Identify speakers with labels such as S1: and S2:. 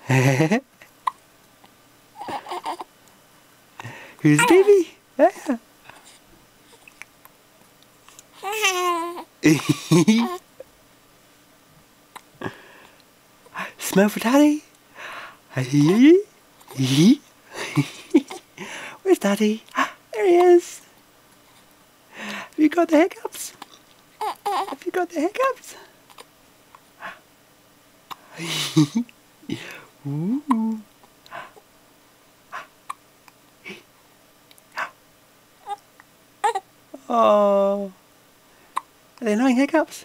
S1: Who's the baby? Smell for Daddy. Where's Daddy? There he is. Have you got the hiccups? Have you got the hiccups? Ooh. Oh, are they annoying hiccups?